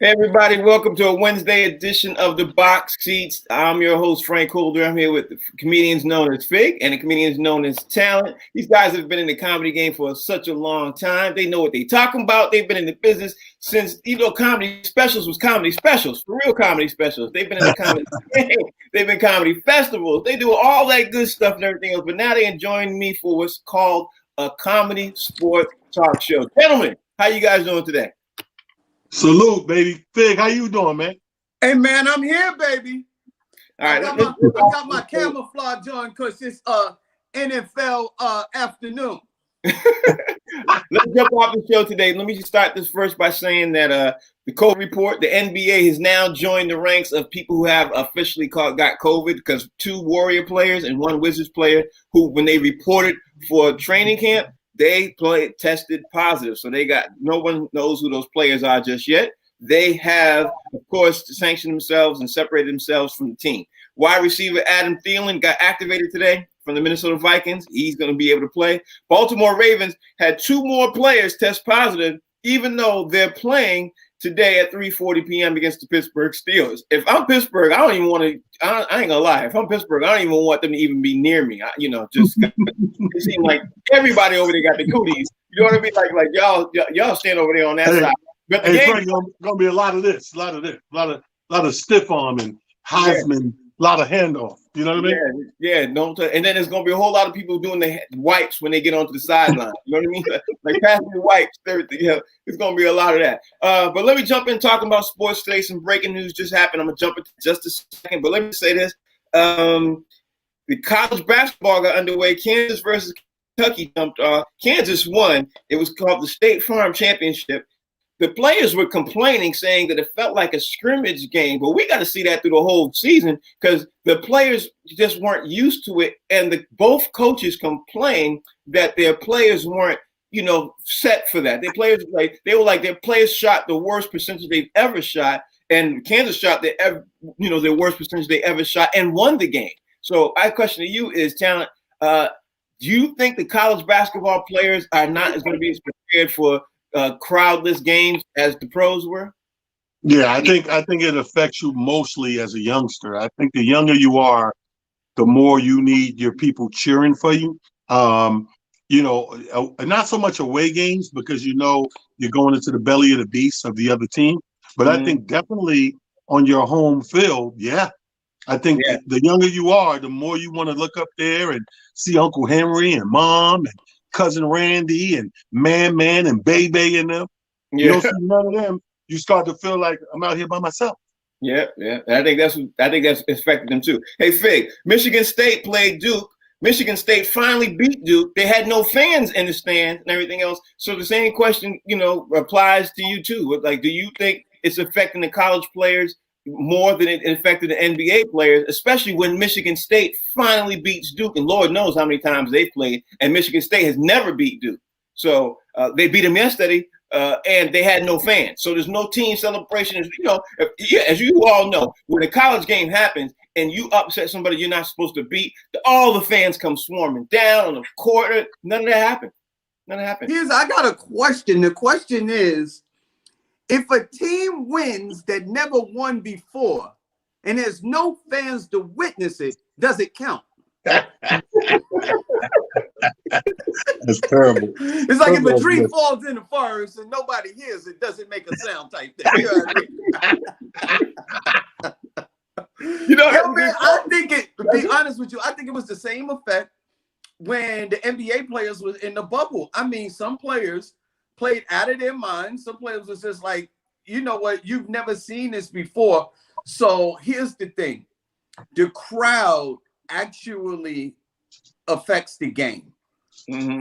Hey everybody, welcome to a Wednesday edition of the Box Seats. I'm your host, Frank Holder. I'm here with the comedians known as Fig and the comedians known as Talent. These guys have been in the comedy game for such a long time. They know what they're talking about. They've been in the business since, comedy specials was comedy specials, for real comedy specials. They've been in the comedy game. They've been comedy festivals. They do all that good stuff and everything else. But now they're joining me for what's called a comedy sport talk show. Gentlemen, how you guys doing today? Salute, baby. Fig, how you doing, man? Hey, man, I'm here, baby. All right, I got my camouflage on because it's NFL afternoon. Let's jump off the show today. Let me just start this first by saying that the COVID report, the NBA has now joined the ranks of people who have officially got COVID because 2 Warrior players and 1 Wizards player who, when they reported for training camp, they tested positive. So no one knows who those players are just yet. They have, of course, sanctioned themselves and separated themselves from the team. Wide receiver Adam Thielen got activated today from the Minnesota Vikings. He's going to be able to play. Baltimore Ravens had 2 more players test positive, even though they're playing today at 3:40 p.m. against the Pittsburgh Steelers. If I'm Pittsburgh, I don't even want to. I ain't gonna lie. If I'm Pittsburgh, I don't even want them to even be near me. Just it seems like everybody over there got the cooties. You know what I mean? Like y'all stand over there on that side. But the game, Frank, gonna be a lot of this, a lot of stiff arm and Heisman, a lot of handoff. You know what I mean? Yeah. And then there's gonna be a whole lot of people doing the wipes when they get onto the sideline. You know what I mean? Like passing the wipes, everything. Yeah, it's gonna be a lot of that. But let me jump in talking about sports today. Some breaking news just happened. I'm gonna jump into just a second. But let me say this: the college basketball got underway. Kansas versus Kentucky jumped off. Kansas won. It was called the State Farm Championship. The players were complaining, saying that it felt like a scrimmage game, but we got to see that through the whole season because the players just weren't used to it, and both coaches complained that their players weren't, set for that. Their players shot the worst percentage they've ever shot, and Kansas shot their worst percentage they ever shot and won the game. So my question to you is, Talent, do you think the college basketball players are not as going to be as prepared for crowdless games as the pros were? Yeah, I think it affects you mostly as a youngster. I think the younger you are, the more you need your people cheering for you. Not so much away games because you're going into the belly of the beast of the other team. But I think definitely on your home field, yeah. I think the younger you are, the more you want to look up there and see Uncle Henry and Mom and Cousin Randy and Man and Baby and them. Yeah. You don't see none of them. You start to feel like I'm out here by myself. Yeah. I think that's affected them too. Hey, Fig, Michigan State played Duke. Michigan State finally beat Duke. They had no fans in the stands and everything else. So the same question, applies to you too. Like, do you think it's affecting the college players more than it affected the NBA players, especially when Michigan State finally beats Duke, and Lord knows how many times they've played, and Michigan State has never beat Duke. So they beat them yesterday, and they had no fans. So there's no team celebration. As you all know, when a college game happens and you upset somebody you're not supposed to beat, all the fans come swarming down on the court. None of that happened. I got a question. The question is, if a team wins that never won before and there's no fans to witness it, does it count? That's terrible. It's like if a tree falls in the forest and nobody hears it, doesn't make a sound type thing. You know what I mean? I think to be honest with you, I think it was the same effect when the NBA players was in the bubble. I mean, some players played out of their minds. Some players was just like, you know what, you've never seen this before. So here's the thing. The crowd actually affects the game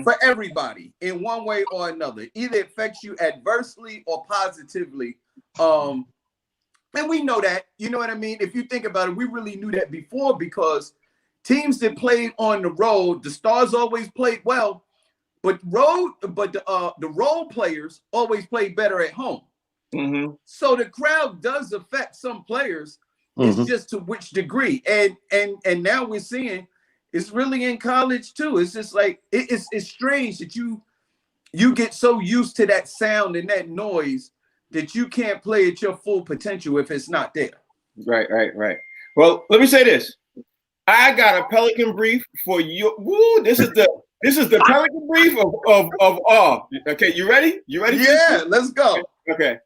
for everybody in one way or another. Either it affects you adversely or positively. And we know that, you know what I mean? If you think about it, we really knew that before because teams that played on the road, the Stars always played well. But the role players always play better at home. So the crowd does affect some players. It's just to which degree. And now we're seeing it's really in college too. It's just like it's strange that you get so used to that sound and that noise that you can't play at your full potential if it's not there. Right. Well, let me say this. I got a Pelican brief for you. Woo, this is the Pelican brief of all. Okay, you ready? You ready? Yeah, let's go. Okay.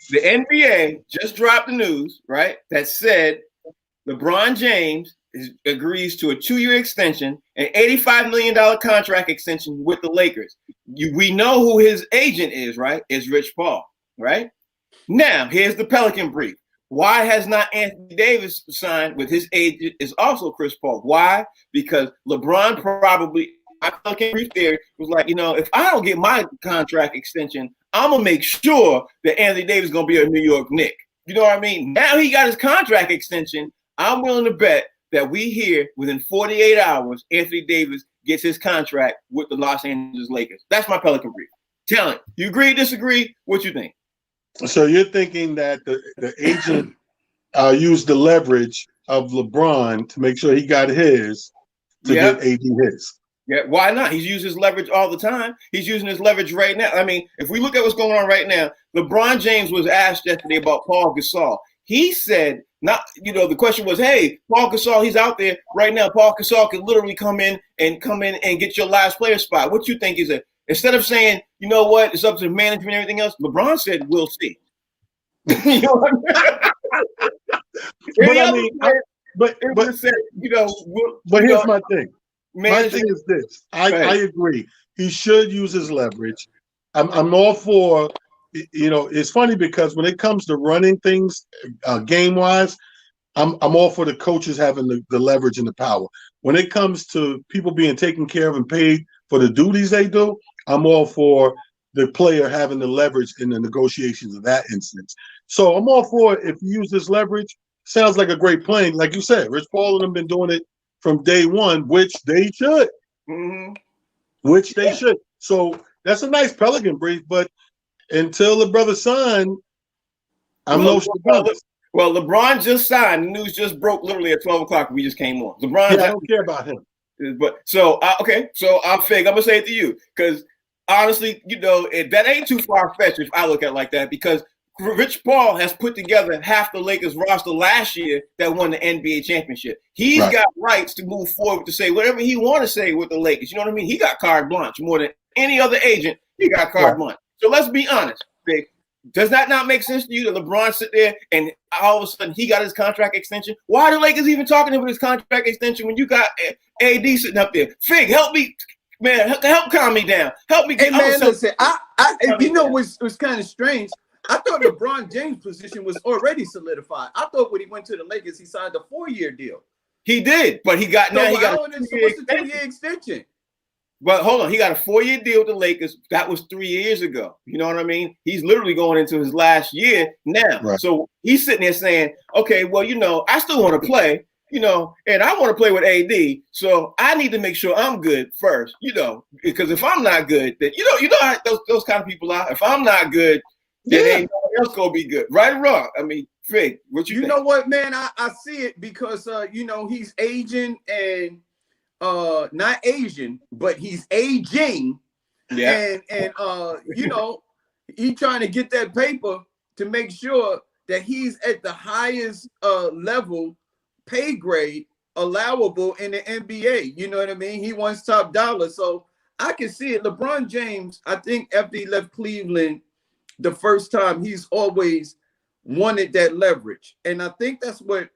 The NBA just dropped the news, right? That said LeBron James agrees to a 2-year extension, an $85 million contract extension with the Lakers. We know who his agent is, right? It's Rich Paul, right? Now, here's the Pelican brief. Why has not Anthony Davis signed with his agent is also Chris Paul. Why? Because LeBron probably, my Pelican brief theory was like, if I don't get my contract extension, I'm going to make sure that Anthony Davis is going to be a New York Knick. You know what I mean? Now he got his contract extension. I'm willing to bet that we hear within 48 hours, Anthony Davis gets his contract with the Los Angeles Lakers. That's my Pelican brief. Talent. You agree, disagree? What you think? So you're thinking that the agent used the leverage of LeBron to make sure he got his to get AD his. Yeah, why not? He's used his leverage all the time. He's using his leverage right now. I mean, if we look at what's going on right now, LeBron James was asked yesterday about Paul Gasol. He said, the question was, hey, Paul Gasol, he's out there right now. Paul Gasol can literally come in and get your last player spot. What you think is it? Instead of saying, you know what, it's up to the management and everything else, LeBron said, we'll see. You know what I mean? But here's my thing. My thing is this. I agree. He should use his leverage. I'm all for, it's funny because when it comes to running things game-wise, I'm all for the coaches having the leverage and the power. When it comes to people being taken care of and paid for the duties they do, I'm all for the player having the leverage in the negotiations of that instance. So I'm all for it. If you use this leverage, sounds like a great plan. Like you said, Rich Paul and them been doing it from day one, which they should. Mm-hmm. Which they should. So that's a nice Pelican brief, but until the brother signed, I'm no Nostradamus. Well, LeBron just signed. The news just broke literally at 12 o'clock. We just came on. LeBron. I don't care about him. But so I'm fake. I'm gonna say it to you because honestly, that ain't too far fetched if I look at it like that. Because Rich Paul has put together half the Lakers roster last year that won the NBA championship. He's got rights to move forward to say whatever he want to say with the Lakers. You know what I mean? He got carte blanche more than any other agent. He got carte blanche. So let's be honest, Big. Does that not make sense to you that LeBron sit there and all of a sudden he got his contract extension? Why are the Lakers even talking about his contract extension when you got AD sitting up there? Fig, help me, man. Help calm me down. Help me. Hey, man, listen. What's kind of strange. I thought LeBron James' position was already solidified. I thought when he went to the Lakers, he signed a 4-year deal. He did, but he got a 2-year extension. But hold on, he got a 4-year deal with the Lakers. That was 3 years ago. You know what I mean? He's literally going into his last year now. Right. So he's sitting there saying, okay, well, I still want to play, and I want to play with AD. So I need to make sure I'm good first, because if I'm not good, then how those kind of people are. If I'm not good, then ain't no one else gonna be good. Right or wrong? I mean, Fig, what you think? You know what, man? I see it because he's aging and not Asian, but he's aging. Yeah. And he trying to get that paper to make sure that he's at the highest level pay grade allowable in the NBA. You know what I mean? He wants top dollar. So I can see it. LeBron James, I think after he left Cleveland the first time, he's always wanted that leverage. And I think that's one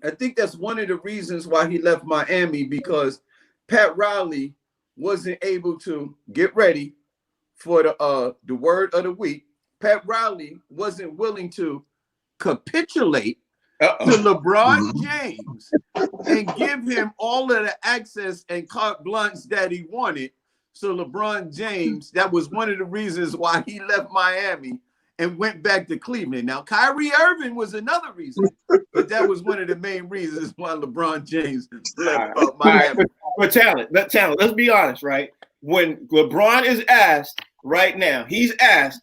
of the reasons why he left Miami, because Pat Riley wasn't able to get ready for the word of the week. Pat Riley wasn't willing to capitulate to LeBron James and give him all of the access and carte blanche that he wanted. So LeBron James, that was one of the reasons why he left Miami and went back to Cleveland. Now, Kyrie Irving was another reason, but that was one of the main reasons why LeBron James left Miami. But talent, let's be honest, right? When LeBron is asked right now, he's asked,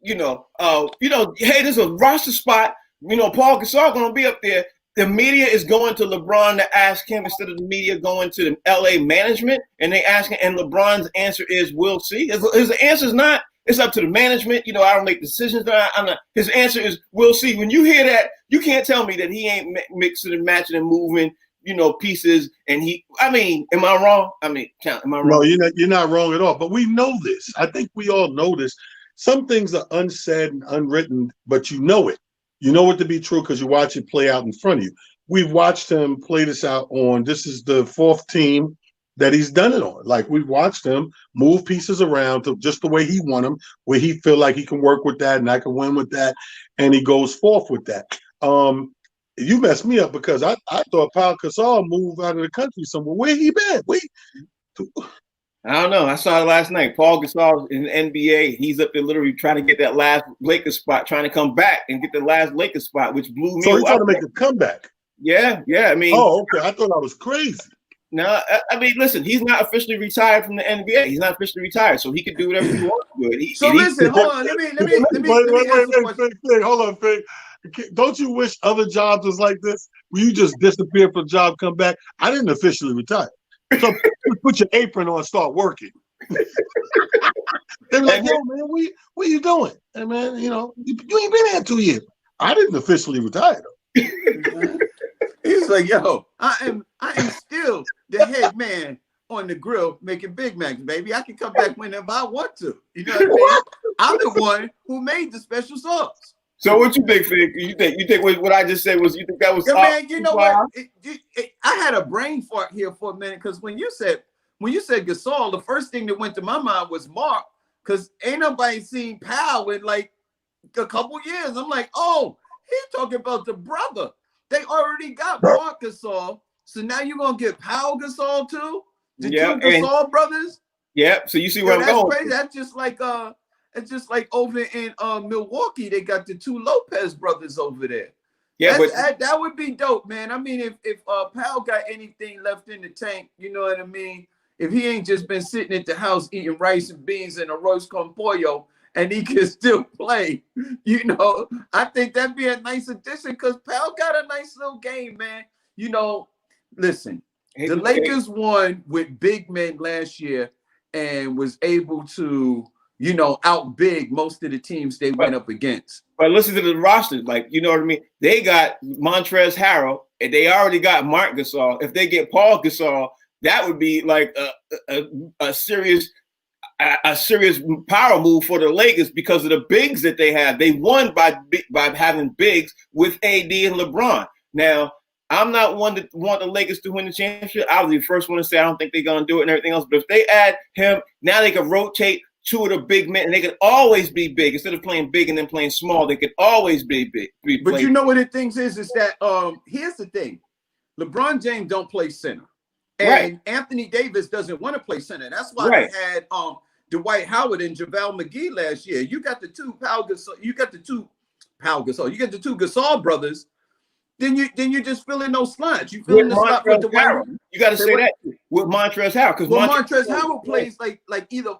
hey, there's a roster spot, Paul Gasol going to be up there. The media is going to LeBron to ask him instead of the media going to the LA management, and they ask him, and LeBron's answer is, we'll see. His answer is not, it's up to the management. You know, I don't make decisions. I'm not. His answer is, we'll see. When you hear that, you can't tell me that he ain't mixing and matching and moving, you know, pieces. And am I wrong? Am I wrong? No, you're not wrong at all. But we know this. I think we all know this. Some things are unsaid and unwritten, but you know it. You know it to be true because you watch it play out in front of you. We've watched him play this out on, this is the 4th team that he's done it on. Like, we've watched him move pieces around to just the way he want them, where he feel like he can work with that and I can win with that, and he goes forth with that. You messed me up because I thought Pau Gasol moved out of the country somewhere. Where he been? I don't know. I saw it last night. Paul Gasol in the NBA. He's up there literally trying to get that last Lakers spot, trying to come back and get the last Lakers spot, which blew me away. So he's trying to make a comeback. Yeah. I mean, oh, okay. I thought I was crazy. No, I mean, listen. He's not officially retired from the NBA. He's not officially retired, so he can do whatever he wants to do. Listen, hold on. Let me wait. Hold on, Fig. Don't you wish other jobs was like this? Where you just disappear from a job, come back? I didn't officially retire. So put your apron on, start working. They're like, yo, man, what are you doing? Hey, man, you know, you ain't been here 2 years. I didn't officially retire though. He's like, yo, I am still the head man on the grill making Big Macs, baby. I can come back whenever I want to. You know what I mean? I'm the one who made the special sauce. So what you think, Fig? You think what I just said was, you think that was? Yeah, man, you know what? I had a brain fart here for a minute because when you said Gasol, the first thing that went to my mind was Mark, because ain't nobody seen Pau in like a couple years. I'm like, oh, he's talking about the brother. They already got Mark Gasol, so now you're gonna get Pau Gasol too? The two Gasol brothers? Yeah. So you see where I'm going. Crazy. That's just like it's just like over in Milwaukee, they got the 2 Lopez brothers over there. Yeah, that would be dope, man. I mean, if Pau got anything left in the tank, you know what I mean? If he ain't just been sitting at the house eating rice and beans and a roast con pollo, and he can still play, you know, I think that'd be a nice addition because Pau got a nice little game, man. You know, listen, the Lakers won with big men last year and was able to, you know, out big most of the teams they went up against. But listen to the roster, like, you know what I mean? They got Montrezl Harrell, and they already got Mark Gasol. If they get Paul Gasol, that would be like a serious power move for the Lakers because of the bigs that they have. They won by having bigs with AD and LeBron. Now, I'm not one to want the Lakers to win the championship. I was the first one to say I don't think they're going to do it and everything else. But if they add him, now they can rotate 2 of the big men, and they could always be big. Instead of playing big and then playing small, they could always be big. But you know what the thing is that here's the thing. LeBron James don't play center. And Anthony Davis doesn't want to play center. That's why they had Dwight Howard and JaVale McGee last year. You got the 2 you got the 2 Gasol brothers. Then you just fill in those slots. You fill in the slot with the Dwight. You got to say that with Montrezl Harrell because Montrezl Harrell plays like either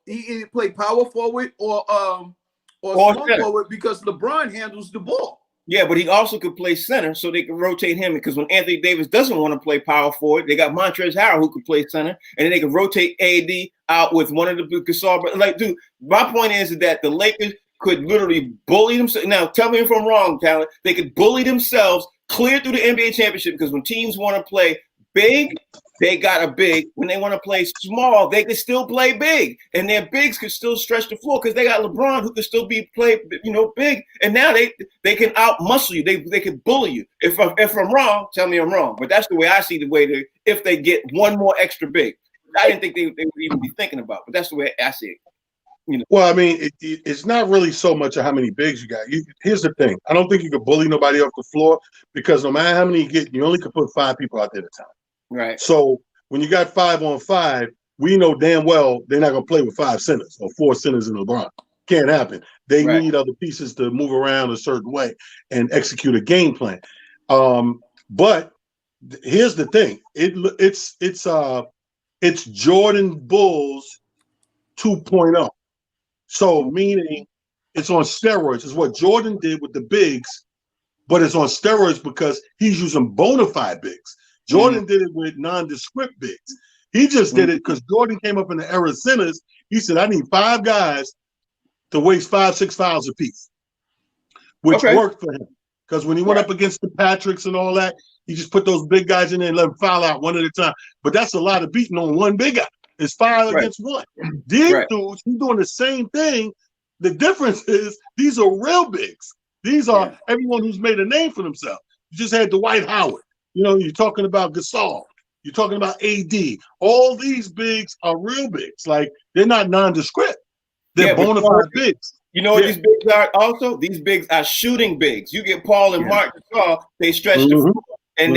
he either play power forward or small forward because LeBron handles the ball. Yeah, but he also could play center, so they can rotate him. Because when Anthony Davis doesn't want to play power forward, they got Montrezl Harrell who could play center, and then they can rotate AD out with one of the Gasol. But like, dude, my point is that the Lakers could literally bully themselves. Now, tell me if I'm wrong, Talent. They could bully themselves clear through the NBA championship because when teams want to play big, they got a big. When they want to play small, they can still play big, and their bigs could still stretch the floor because they got LeBron who could still be play, you know, big. And now they can out muscle you. They can bully you. If I'm wrong, tell me I'm wrong. But that's the way I see the way if they get one more extra big. I didn't think they would even be thinking about, but that's the way I see it. You know. Well, I mean, it's not really so much of how many bigs you got. Here's the thing: I don't think you can bully nobody off the floor because no matter how many you get, you only can put 5 people out there at a time. Right. So when you got 5 on 5, we know damn well they're not going to play with 5 centers or 4 centers in LeBron. Can't happen. They need other pieces to move around a certain way and execute a game plan. But here's the thing: it's Jordan Bulls 2.0. So meaning it's on steroids. It's what Jordan did with the bigs, but it's on steroids because he's using bona fide bigs. Jordan did it with nondescript bigs. He just did it because Jordan came up in the era of centers. He said, I need 5 guys to waste 5-6 fouls apiece, which worked for him. Because when he went up against the Patricks and all that, he just put those big guys in there and let them foul out one at a time. But that's a lot of beating on one big guy. It's 5 against 1. These dudes, he's doing the same thing. The difference is these are real bigs. These are everyone who's made a name for themselves. You just had Dwight Howard. You know, you're talking about Gasol. You're talking about AD. All these bigs are real bigs. Like, they're not nondescript. They're bona fide bigs. You know what these bigs are also? These bigs are shooting bigs. You get Paul and Mark Gasol, they stretch the floor and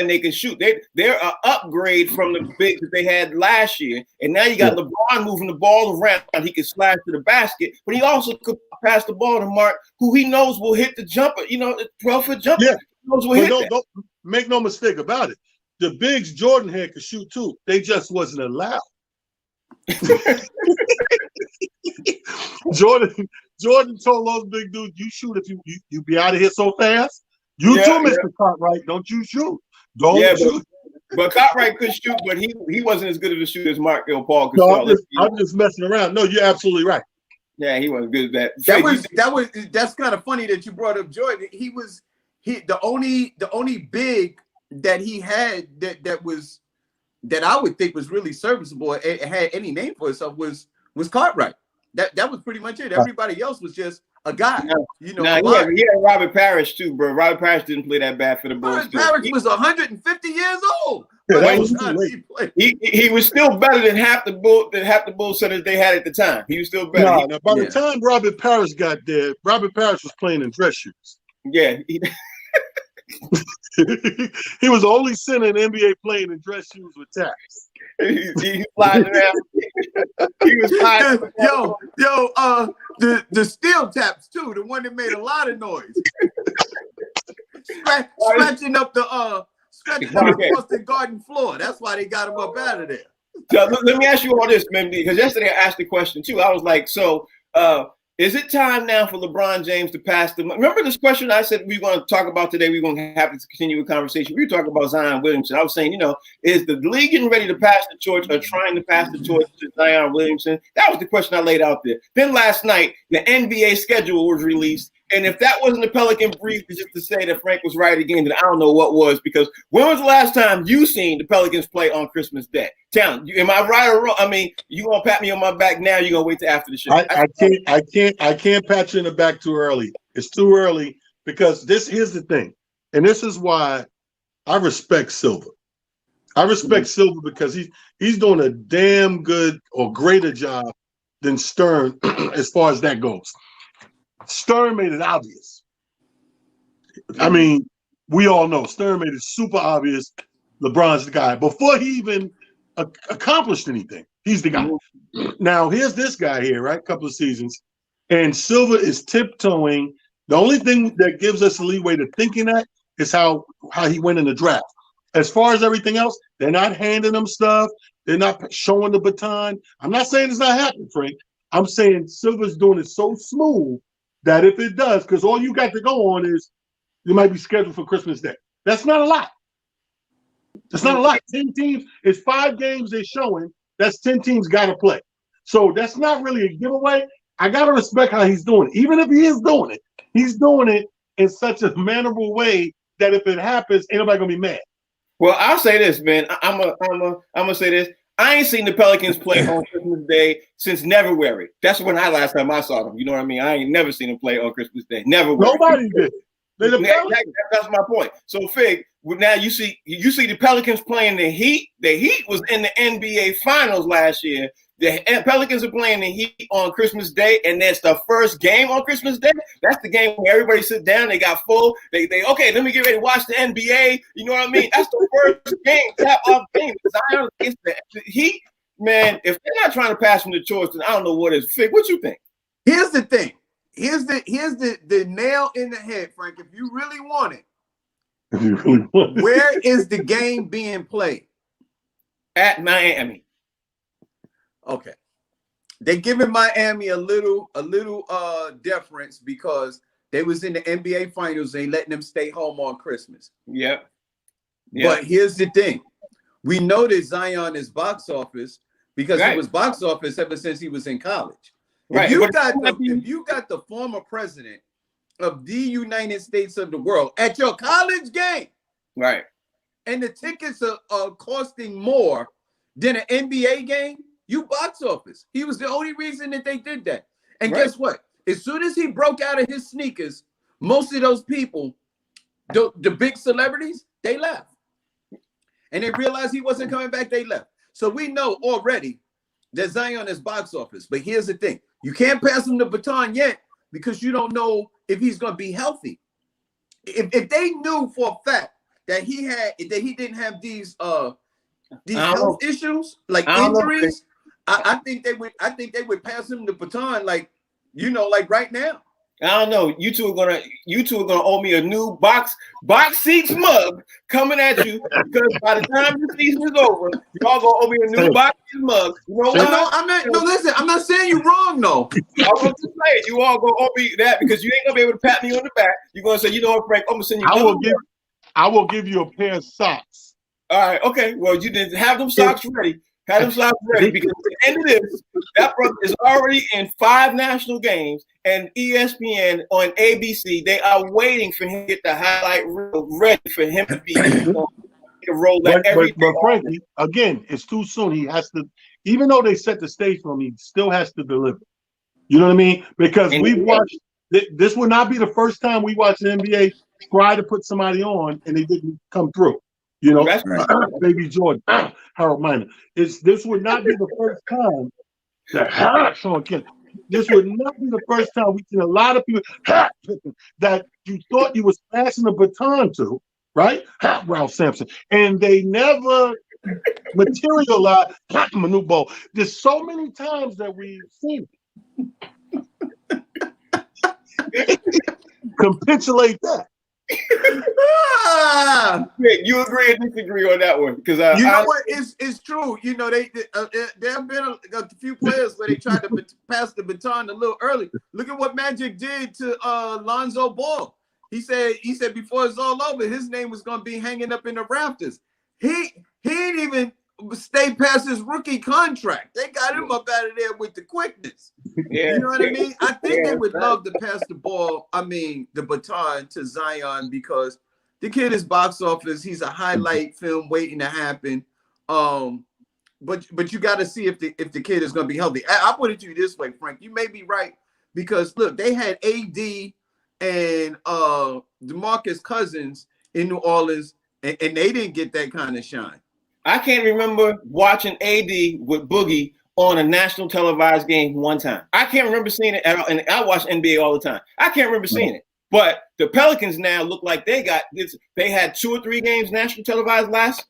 they can shoot. They're an upgrade from the bigs that they had last year. And now you got LeBron moving the ball around. He can slash to the basket, but he also could pass the ball to Mark, who he knows will hit the jumper, you know, the 12-foot jumper. Yeah. He knows will hit that. Don't make no mistake about it. The bigs Jordan had could shoot too. They just wasn't allowed. Jordan told those big dudes, "You shoot if you be out of here so fast. You too, Mr. Cartwright. Don't you shoot? Don't shoot." But Cartwright could shoot, but he wasn't as good of a shooter as Mark or Paul could. No, I'm just messing around. No, you're absolutely right. Yeah, he wasn't good at that. That's kind of funny that you brought up Jordan. The only big that he had that I would think was really serviceable, it had any name for itself, was Cartwright. That was pretty much it. Everybody else was just a guy. You know, he had Robert Parrish too, bro. Robert Parrish didn't play that bad for the Bulls. Robert Parrish was 150 years old. He was still better than half the Bull centers they had at the time. He was still better. By the time Robert Parrish got there, Robert Parrish was playing in dress shoes. Yeah. He was the only center in the NBA playing in dress shoes with taps. He sliding around. He was sliding. The steel taps too, the one that made a lot of noise. Scratching up the Boston Garden floor. That's why they got him up out of there. So let me ask you all this, man, because yesterday I asked the question too. I was like, is it time now for LeBron James to pass the? Remember this question I said we were going to talk about today? We're going to have to continue a conversation. We were talking about Zion Williamson. I was saying, is the league getting ready to pass the torch or trying to pass the torch to Zion Williamson? That was the question I laid out there. Then last night, the NBA schedule was released. And if that wasn't a Pelican brief, it's just to say that Frank was right again, then I don't know what was, because when was the last time you seen the Pelicans play on Christmas Day? Tell me, am I right or wrong? I mean, you gonna pat me on my back now? You gonna wait till after the show? I can't pat you in the back too early. It's too early because here's the thing, and this is why I respect Silver. I respect Silver because he's doing a damn good or greater job than Stern as far as that goes. Stern made it obvious. I mean, we all know Stern made it super obvious. LeBron's the guy before he even accomplished anything. He's the guy. Now, here's this guy here, right? Couple of seasons, and Silver is tiptoeing. The only thing that gives us a leeway to thinking that is how he went in the draft. As far as everything else, they're not handing him stuff. They're not showing the baton. I'm not saying it's not happening, Frank. I'm saying Silver's doing it so smooth that if it does, because all you got to go on is you might be scheduled for Christmas Day. That's not a lot. That's not a lot. 10 teams, it's 5 games they're showing. That's 10 teams got to play. So that's not really a giveaway. I got to respect how he's doing it. Even if he is doing it, he's doing it in such a mannerable way that if it happens, ain't nobody going to be mad. Well, I'll say this, man. I'm gonna say this. I ain't seen the Pelicans play on Christmas Day since Neverwary. That's when last time I saw them. You know what I mean? I ain't never seen them play on Christmas Day. Neverwary. Nobody did. That's my point. So, Fig, now you see the Pelicans playing the Heat. The Heat was in the NBA Finals last year. The Pelicans are playing the Heat on Christmas Day, and that's the first game on Christmas Day. That's the game where everybody sit down. They got full. They okay. Let me get ready to watch the NBA. You know what I mean? That's the first game, tap-off game. Zion against the Heat, man. If they're not trying to pass from the torch, then I don't know what is. Fig, what you think? Here's the thing. Here's the nail in the head, Frank. If you really want it, where is the game being played? At Miami. Okay, they're giving Miami a little deference because they was in the NBA Finals. They letting them stay home on Christmas. Yep. But here's the thing: we know that Zion is box office because he was box office ever since he was in college. Right. If you got the former president of the United States of the world at your college game, right, and the tickets are costing more than an NBA game, you box office. He was the only reason that they did that. And guess what? As soon as he broke out of his sneakers, most of those people, the big celebrities, they left. And they realized he wasn't coming back, they left. So we know already that Zion is box office. But here's the thing. You can't pass him the baton yet because you don't know if he's going to be healthy. If they knew for a fact that he didn't have these health issues like injuries, I think they would pass him the baton like right now. I don't know. You two are gonna owe me a new box seats mug coming at you because by the time the season is over, y'all gonna owe me a new box seats mug. You know what? Listen, I'm not saying you're wrong though. I was just saying you all gonna owe me that because you ain't gonna be able to pat me on the back. You're gonna say, you know what, Frank, I'm gonna send you. I will give you a pair of socks. All right, okay. Well, you didn't have them socks ready. Have them socks ready because at the end of this, that brother is already in 5 national games, and ESPN on ABC, they are waiting for him to get the highlight reel ready for him to be a role that every. But Frankie, again, it's too soon. He has to, even though they set the stage for him, he still has to deliver. You know what I mean? Because we watched. This will not be the first time we watch the NBA try to put somebody on and they didn't come through. You know, Baby Jordan, Harold Miner. This would not be the first time that Sean Kemp. This would not be the first time we've seen a lot of people that you thought you was passing a baton to, right? Ralph Sampson, and they never materialized. Manute Bol. There's so many times that we've seen it. Capitulate that. You agree and disagree on that one because you know what? It's true. You know there have been a few players where they tried to pass the baton a little early. Look at what Magic did to Lonzo Ball. He said before it's all over, his name was going to be hanging up in the rafters. He didn't even stay past his rookie contract. They got him up out of there with the quickness. Yeah. You know what I mean? I think they would love to pass the baton to Zion because the kid is box office. He's a highlight film waiting to happen. But you got to see if the kid is going to be healthy. I'll put it to you this way, Frank. You may be right because look, they had AD and DeMarcus Cousins in New Orleans, and they didn't get that kind of shine. I can't remember watching AD with Boogie on a national televised game one time. I can't remember seeing it at all. And I watch NBA all the time. I can't remember seeing it. But the Pelicans now look like they got this. They had 2 or 3 games national televised last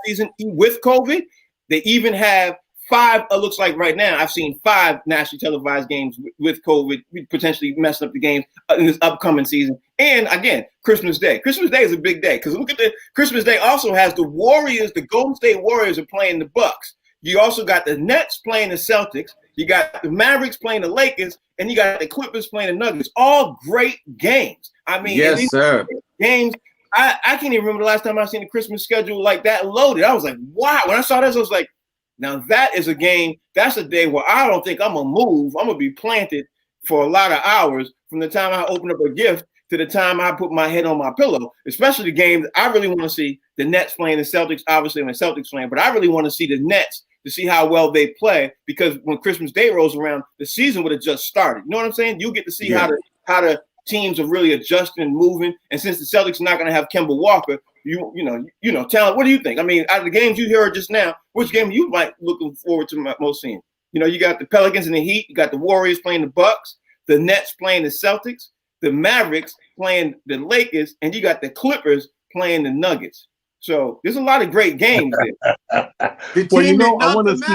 season with COVID. They even have 5. It looks like right now I've seen 5 nationally televised games with COVID, potentially messing up the games in this upcoming season. And again, Christmas Day. Christmas Day is a big day because look at the Christmas Day also has the Warriors. The Golden State Warriors are playing the Bucks. You also got the Nets playing the Celtics. You got the Mavericks playing the Lakers, and you got the Clippers playing the Nuggets. All great games. I mean, yes, sir. Games. I can't even remember the last time I seen the Christmas schedule like that loaded. I was like, wow. When I saw this, I was like, now that is a game. That's a day where I don't think I'm gonna move. I'm gonna be planted for a lot of hours from the time I open up a gift to the time I put my head on my pillow. Especially the game that I really want to see the Nets playing the Celtics. Obviously, when the Celtics playing, but I really want to see the Nets to see how well they play because when Christmas Day rolls around, the season would have just started. You know what I'm saying? You get to see how the teams are really adjusting and moving. And since the Celtics are not going to have Kemba Walker, you know, talent. What do you think? I mean, out of the games you heard just now, which game you might looking forward to most seeing? You know, you got the Pelicans and the Heat, you got the Warriors playing the Bucks, the Nets playing the Celtics, the Mavericks playing the Lakers, and you got the Clippers playing the Nuggets. So there's a lot of great games there. Well, you know, I want to see.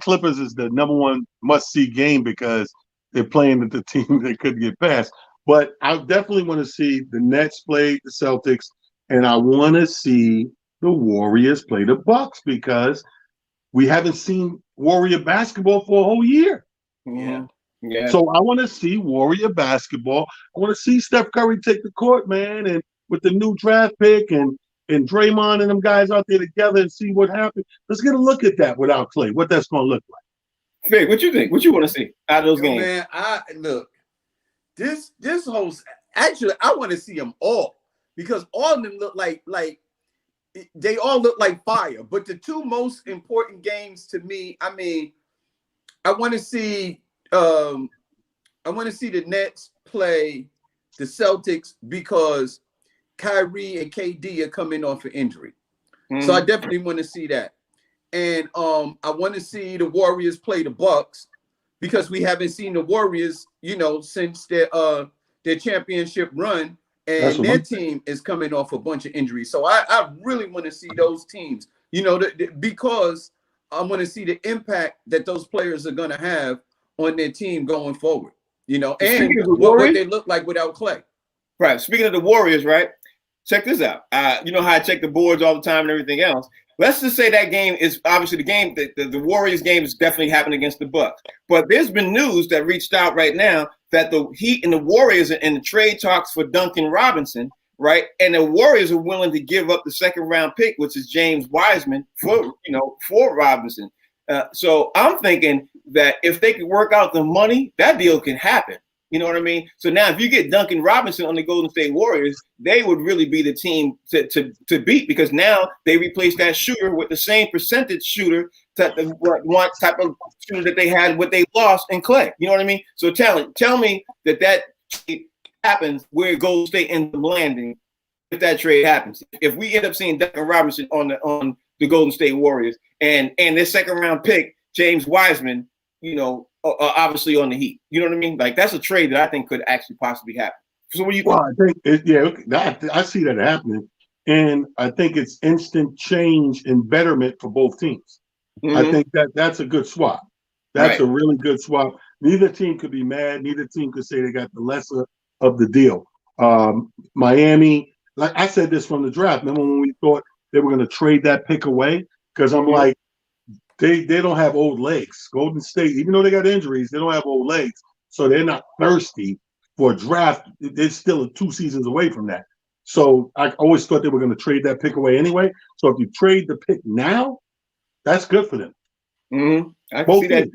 Clippers is the number one must-see game because they're playing the team that couldn't get past. But I definitely want to see the Nets play the Celtics, and I want to see the Warriors play the Bucks because we haven't seen Warrior basketball for a whole year. Yeah. So I want to see Warrior basketball. I want to see Steph Curry take the court, man, and with the new draft pick and Draymond and them guys out there together and see what happens. Let's get a look at that without Clay, what that's going to look like. Fig, what you think? What you want to see out of those games? Man, look. This whole actually, I want to see them all because all of them look like they all look like fire. But the two most important games to me, I mean, I want to see the Nets play the Celtics because Kyrie and KD are coming off an injury. So I definitely want to see that. And I want to see the Warriors play the Bucks because we haven't seen the Warriors, since their championship run, and their team is coming off a bunch of injuries. So I really want to see those teams, because I want to see the impact that those players are going to have on their team going forward, and what they look like without Clay. Right. Speaking of the Warriors, right? Check this out. You know how I check the boards all the time and everything else. Let's just say that game is obviously the game. The Warriors game is definitely happening against the Bucks. But there's been news that reached out right now that the Heat and the Warriors are in the trade talks for Duncan Robinson, right? And the Warriors are willing to give up the second round pick, which is James Wiseman, for Robinson. So I'm thinking that if they could work out the money, that deal can happen. You know what I mean? So now if you get Duncan Robinson on the Golden State Warriors, they would really be the team to beat because now they replace that shooter with the same percentage shooter, one type of shooter that they had, what they lost in Clay. You know what I mean? So tell me that happens where Golden State ends up landing if that trade happens. If we end up seeing Duncan Robinson on the Golden State Warriors and their second round pick, James Wiseman, obviously on the Heat. You know what I mean? Like that's a trade that I think could actually possibly happen. So what do you think? Well, I think I see that happening, and I think it's instant change and betterment for both teams. I think that's a good swap. That's a really good swap. Neither team could be mad. Neither team could say they got the lesser of the deal. Miami, like I said this from the draft. Remember when we thought they were going to trade that pick away? Because I'm like, They don't have old legs. Golden State, even though they got injuries, they don't have old legs. So they're not thirsty for a draft. They're still 2 seasons away from that. So I always thought they were going to trade that pick away anyway. So if you trade the pick now, that's good for them. I can see that.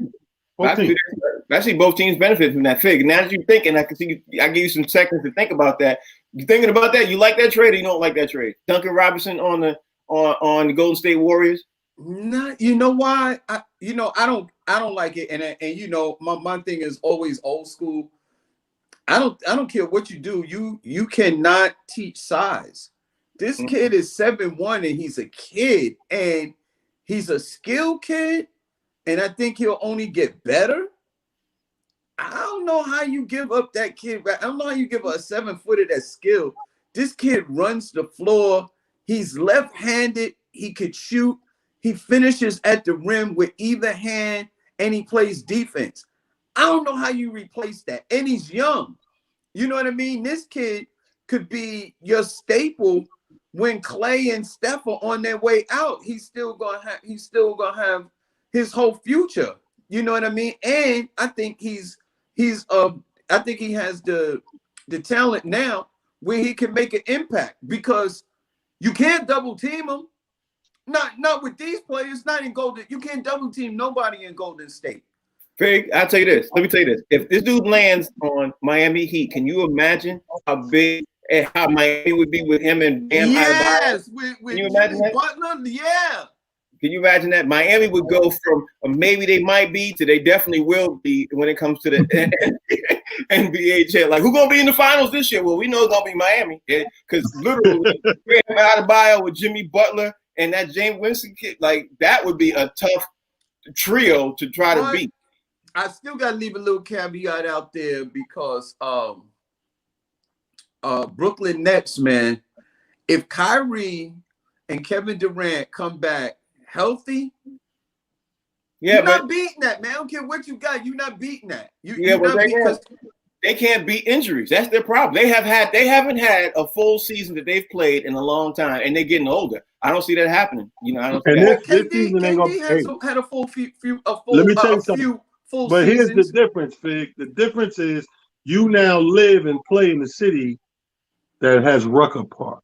I see both teams benefit from that fig. Now that you're thinking, I give you some seconds to think about that. You thinking about that? You like that trade or you don't like that trade? Duncan Robinson on the Golden State Warriors? Not, you know why? I don't like it, and my thing is always old school. I don't care what you do. You cannot teach size. This kid is 7'1" and he's a kid, and he's a skilled kid, and I think he'll only get better. I don't know how you give up that kid. I don't know how you give up a 7-footer that's skilled. This kid runs the floor. He's left-handed. He could shoot. He finishes at the rim with either hand, and he plays defense. I don't know how you replace that. And he's young. You know what I mean? This kid could be your staple when Clay and Steph are on their way out. He's still gonna have his whole future. You know what I mean? And I think he has the talent now where he can make an impact because you can't double team him. Not with these players, not in Golden. You can't double team nobody in Golden State. Fig, I'll tell you this. Let me tell you this. If this dude lands on Miami Heat, can you imagine how big and how Miami would be with him and Bam? Yes, with can you imagine that? Butler, yeah. Can you imagine that? Miami would go from maybe they might be to they definitely will be when it comes to the NBA chair. Like, who's going to be in the finals this year? Well, we know it's going to be Miami because literally Adebayo with Jimmy Butler and that James Winston kid, like that would be a tough trio to try to beat. I still got to leave a little caveat out there because Brooklyn Nets, man, if Kyrie and Kevin Durant come back healthy, you're not beating that, man. I don't care what you got. You're not beating that. They can't beat injuries. That's their problem. They haven't had a full season that they've played in a long time, and they're getting older. I don't see that happening. I don't see that. KD had a full few. Let me tell you something. But here's the difference, Fig. The difference is you now live and play in the city that has Rucker Park.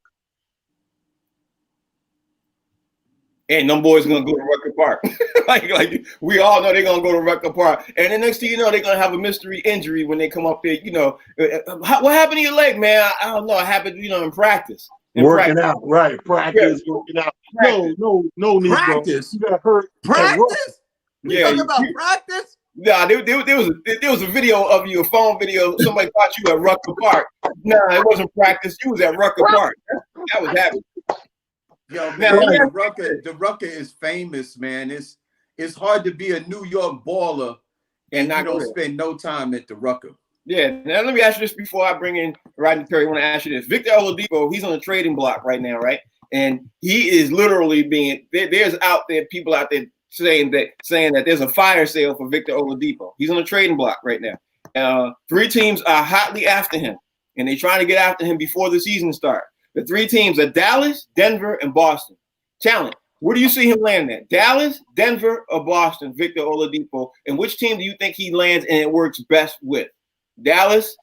And them boys gonna go to Rucker Park. like we all know they're gonna go to Rucker Park. And the next thing you know, they're gonna have a mystery injury when they come up there. What happened to your leg, man? I don't know. It happened, in practice. Working out, right? Practice, working out. Practice. No, Negro. Practice. You got hurt. Practice? We talking about practice? Nah, there was a video of you, a phone video. Somebody thought you at Rucker Park. Nah, it wasn't practice. You was at Rucker Park. That was happening. Yo, man, the Rucker is famous, man. It's hard to be a New York baller and not don't spend no time at the Rucker. Yeah. Now let me ask you this before I bring in Rodney Perry. I want to ask you this: Victor Oladipo, he's on the trading block right now, right? And he is literally there's out there people out there saying that there's a fire sale for Victor Oladipo. He's on the trading block right now. 3 teams are hotly after him, and they're trying to get after him before the season starts. The 3 teams are Dallas, Denver, and Boston. Challenge. Where do you see him landing at? Dallas, Denver, or Boston, Victor Oladipo? And which team do you think he lands and it works best with? Dallas,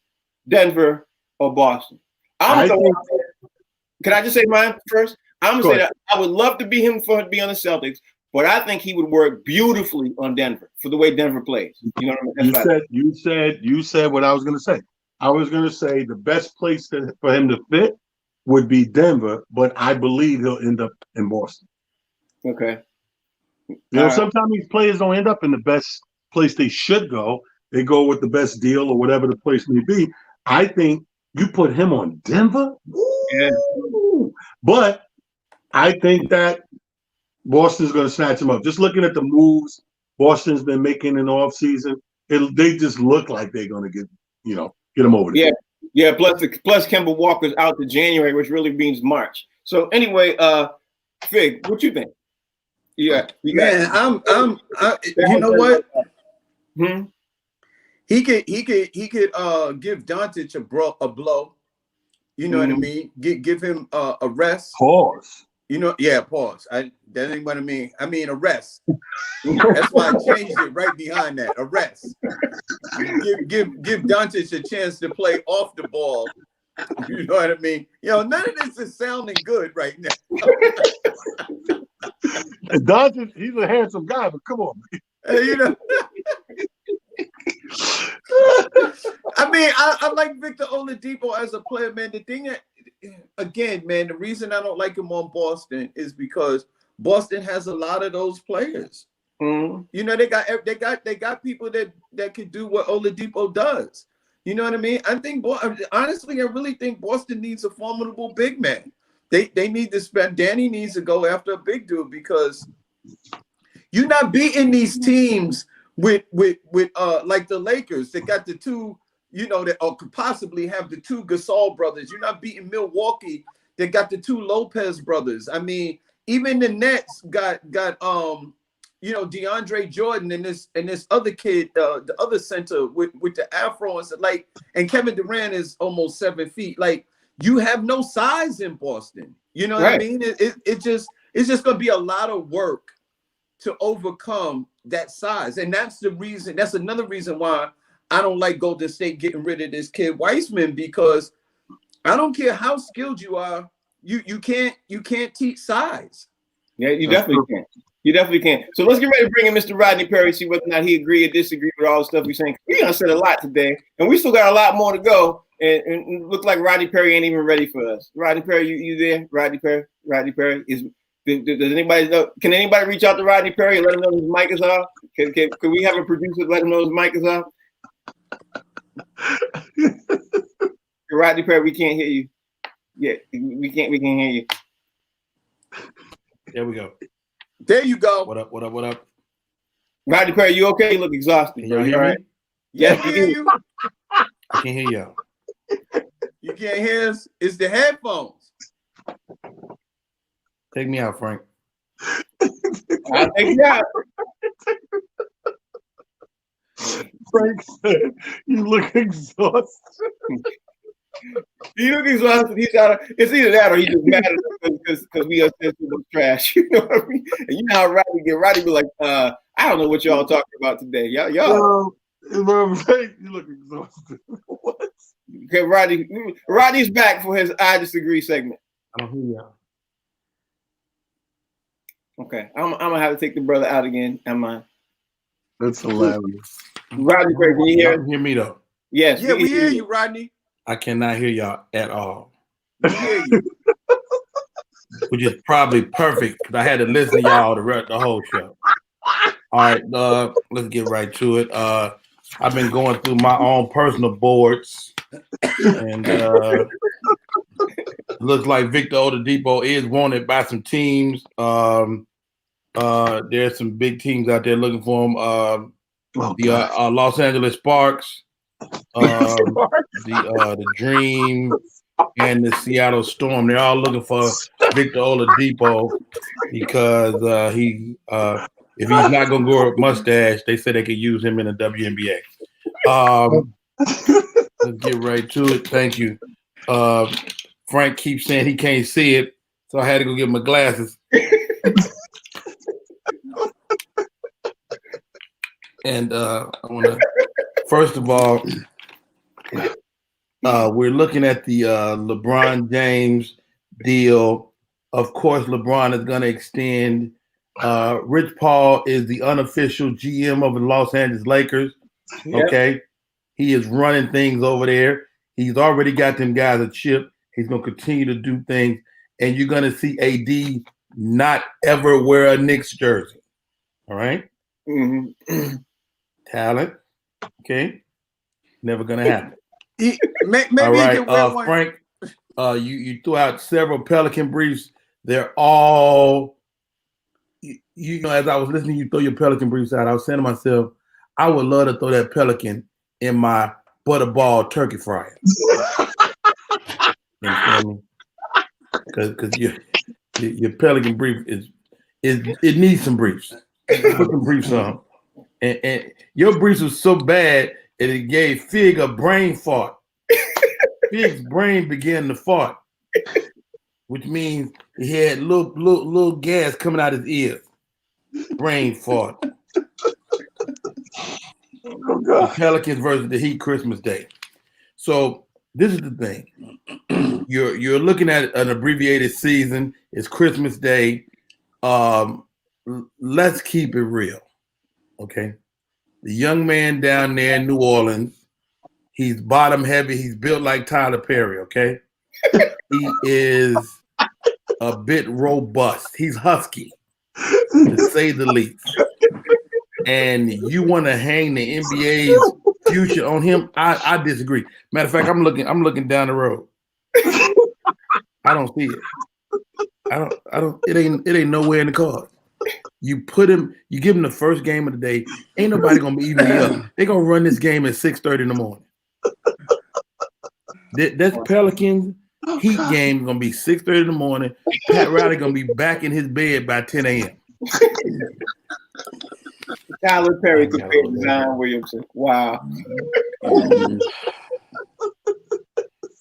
Denver, or Boston? Can I just say mine first? I'm going to say that I would love to be him to be on the Celtics, but I think he would work beautifully on Denver for the way Denver plays. You know what I mean? You said what I was going to say. I was going to say the best place for him to fit would be Denver, but I believe he'll end up in Boston. Okay. Sometimes these players don't end up in the best place they should go. They go with the best deal or whatever the place may be. I think you put him on Denver. Yeah. But I think that Boston's going to snatch him up. Just looking at the moves Boston's been making in the offseason, they just look like they're going to get him over there. Yeah. Plus Kemba Walker's out to January, which really means March. So anyway, Fig, what you think? Yeah, man, I'm you know what? He could give Doncic a blow. You know what I mean? Give him a rest. Pause. Pause. That ain't what I mean. I mean a rest. That's why I changed it right behind that. A rest. Give Doncic a chance to play off the ball. You know what I mean? None of this is sounding good right now. Doncic, he's a handsome guy, but come on, man. I mean, I like Victor Oladipo as a player, man. The thing that, again, man, the reason I don't like him on Boston is because Boston has a lot of those players. Mm-hmm. They got people that could do what Oladipo does. You know what I mean? Honestly, I really think Boston needs a formidable big man. They need to spend. Danny needs to go after a big dude because you're not beating these teams with like the Lakers. They got the 2, that could possibly have the 2 Gasol brothers. You're not beating Milwaukee. They got the 2 Lopez brothers. I mean, even the Nets got DeAndre Jordan and this other kid, the other center with the afro and Kevin Durant is almost 7 feet. Like, you have no size in Boston. You know what I mean? It's just going to be a lot of work to overcome that size. And that's another reason why I don't like Golden State getting rid of this kid Weissman, because I don't care how skilled you are, you can't teach size. Yeah, you definitely can't. You definitely can. So let's get ready to bring in Mr. Rodney Perry, see whether or not he agree or disagree with all the stuff we're saying. We done said a lot today, and we still got a lot more to go. And it looks like Rodney Perry ain't even ready for us. Rodney Perry, you there? Rodney Perry does anybody know? Can anybody reach out to Rodney Perry and let him know his mic is off? Can we have a producer let him know his mic is off? Rodney Perry, we can't hear you. Yeah, we can't hear you. There we go. There you go. What up? Rodney Perry, you okay? You look exhausted. Can y'all hear me? Yeah, I can hear you. I can hear y'all. You can't hear us? It's the headphones. Take me out, Frank. I'll take you out. Frank said, "You look exhausted." You look exhausted. It's either that or he's just mad at us because we are sensitive trash. You know what I mean? And you know how Rodney get. Rodney be like, I don't know what y'all talking about today. Y'all. Frank, you look exhausted. What? Okay, Rodney's back for his I Disagree segment. I don't hear y'all. Okay, I'm gonna have to take the brother out again. Am I? That's hilarious. Rodney, can you hear? Y'all can hear me though. Yes. Yeah, we hear you, Rodney. I cannot hear y'all at all, We hear you. which is probably perfect because I had to listen to y'all the whole show. All right, let's get right to it. I've been going through my own personal boards, and looks like Victor Oladipo is wanted by some teams. There's some big teams out there looking for him. The Los Angeles Sparks, the Dream, and the Seattle Storm. They're all looking for Victor Oladipo because if he's not going to grow a mustache, they say they could use him in the WNBA. Let's get right to it. Thank you. Frank keeps saying he can't see it, so I had to go get my glasses. And I want to, first of all, we're looking at the LeBron James deal. Of course, LeBron is going to extend. Rich Paul is the unofficial GM of the Los Angeles Lakers. Yep. Okay. He is running things over there. He's already got them guys a chip. He's going to continue to do things. And you're going to see AD not ever wear a Knicks jersey. All right? Mm-hmm. Talent. Okay. Never going to happen. Maybe all right. he can wear one. Frank, you threw out several Pelican briefs. They're all, you know, as I was listening, you throw your Pelican briefs out. I was saying to myself, I would love to throw that Pelican in my butterball turkey fryer. You understand me? Because your Pelican brief it needs some briefs. Put some briefs on. And your briefs was so bad that it gave Fig a brain fart. Fig's brain began to fart, which means he had little gas coming out his ears. Brain fart. Oh, God. The Pelicans versus the Heat Christmas Day. So this is the thing. You're looking at an abbreviated season. It's Christmas Day. Let's keep it real. Okay. The young man down there in New Orleans, he's bottom heavy. He's built like Tyler Perry. Okay. He is a bit robust. He's husky, to say the least. And you want to hang the NBA's future on him? I disagree. Matter of fact, I'm looking down the road. I don't see it. I don't. It ain't nowhere in the cards. You put him. You give him the first game of the day. Ain't nobody gonna be even up. They're gonna run this game at 6:30 in the morning. That's Pelicans Heat game gonna be 6:30 in the morning. Pat Riley gonna be back in his bed by 10 a.m. Tyler Perry compared to Zion Williamson. Wow.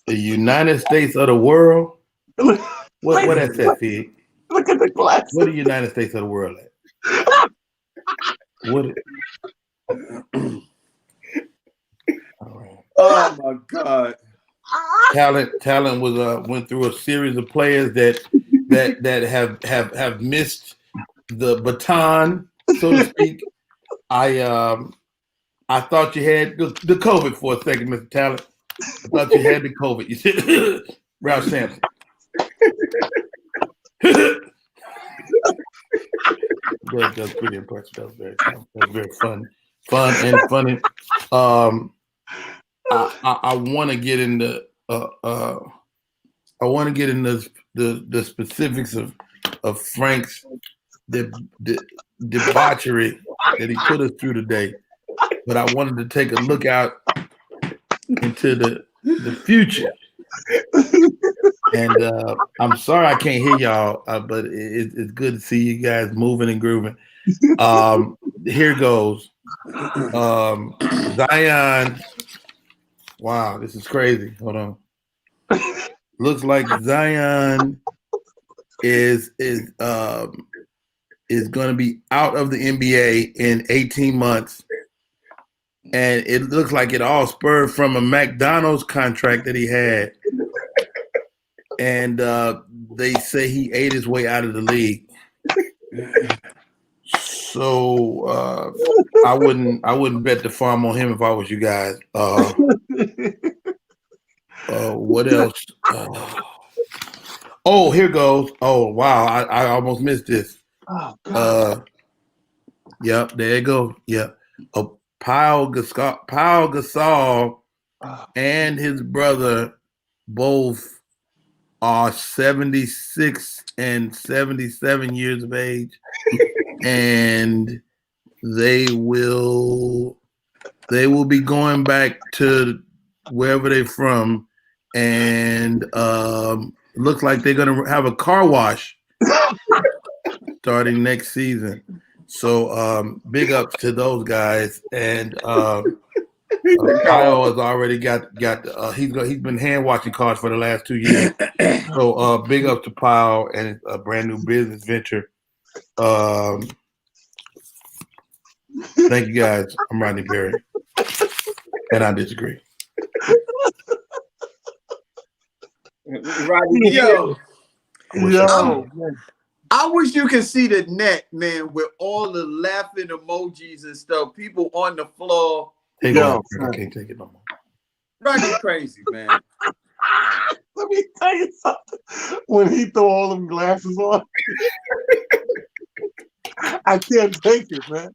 The United States of the world. What that said, Fig? Look at the glass. What the United States of the world at? What? All right. Oh my God. Talent was went through a series of players that have missed the baton, so to speak. I thought you had the COVID for a second, Mr. Talent. I thought you had the COVID. You said Ralph Sampson. That's pretty impressive. That was very fun and funny. I want to get into the specifics of Frank's debauchery that he put us through today, but I wanted to take a look out into the future. And I'm sorry I can't hear y'all, but it's good to see you guys moving and grooving. Here goes. Zion. Wow, this is crazy. Hold on. Looks like Zion is going to be out of the NBA in 18 months. And it looks like it all spurred from a McDonald's contract that he had. And they say he ate his way out of the league. So I wouldn't bet the farm on him if I was you guys. What else? Oh, here goes. Oh, wow. I almost missed this. Oh, God. Yep, there you go. Yep. Pau Gasol and his brother both are 76 and 77 years of age. And they will be going back to wherever they're from. And it looks like they're going to have a car wash starting next season. So big ups to those guys. And Kyle has already got he's been hand washing cars for the last 2 years. So big ups to Kyle and a brand new business venture. Thank you guys. I'm Rodney Perry. And I disagree. Yo. I wish you could see the net, man, with all the laughing emojis and stuff. People on the floor. I can't take it no more. Rodney crazy, man. Let me tell you something. When he threw all them glasses on, I can't take it, man.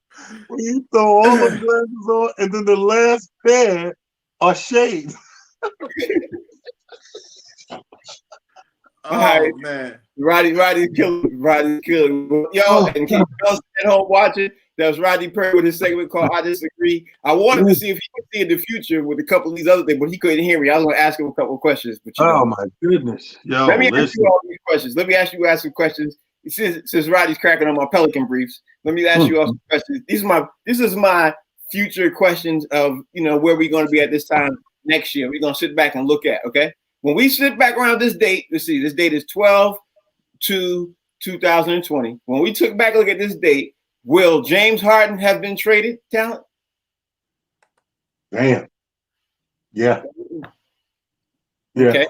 When he threw all them glasses on, and then the last pair are shades. Oh, man. Roddy's killing. Yo, and keep at home watching. That was Rodney Perry with his segment called I Disagree. I wanted to see if he could see in the future with a couple of these other things, but he couldn't hear me. I was going to ask him a couple of questions. But my goodness. Yo, let me ask you all these questions. Let me ask you some questions. Since Roddy's cracking on my Pelican briefs, let me ask you all some questions. This is my future questions of where we're going to be at this time next year. We're going to sit back and look at, okay? When we sit back around this date, let's see, this date is 12/2/2020. When we took back a look at this date, will James Harden have been traded, talent? Damn. Yeah. Yeah. Okay.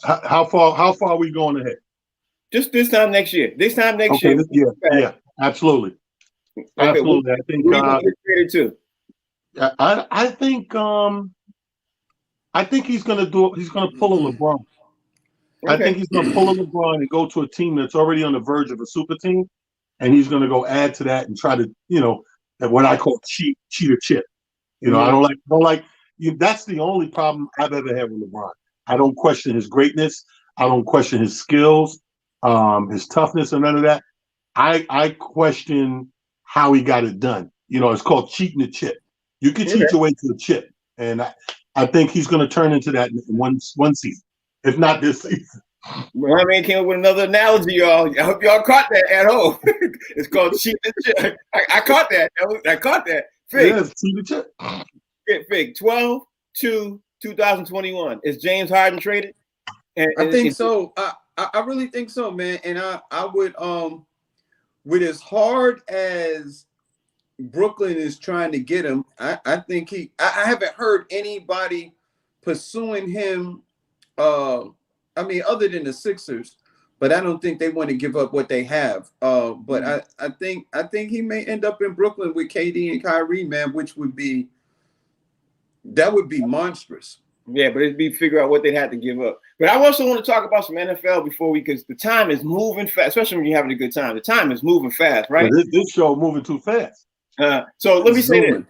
How far are we going ahead? Just this time next year. This time next year. Yeah, absolutely. Okay, absolutely. I think get traded too. I think he's gonna pull a LeBron. Okay. I think he's gonna pull a LeBron and go to a team that's already on the verge of a super team, and he's gonna go add to that and try to, what I call cheat or chip. I don't like that's the only problem I've ever had with LeBron. I don't question his greatness. I don't question his skills, his toughness, and none of that. I question how he got it done. It's called cheating the chip. You can cheat your way to a chip, and I think he's going to turn into that in one season, if not this season. Well, I came up with another analogy, y'all. I hope y'all caught that at home. It's called cheat the chip. I caught that. I caught that. Fig. Yes, cheat the chip. Fig. 12/2/2021. Is James Harden traded? I think so. I really think so, man. And I would with as hard as Brooklyn is trying to get him, I think I haven't heard anybody pursuing him. Other than the Sixers, but I don't think they want to give up what they have. But I think he may end up in Brooklyn with KD and Kyrie, man, which would be monstrous. Yeah, but it'd be figure out what they'd have to give up. But I also want to talk about some NFL because the time is moving fast, especially when you're having a good time. The time is moving fast, right? Well, this show moving too fast. So let me say this.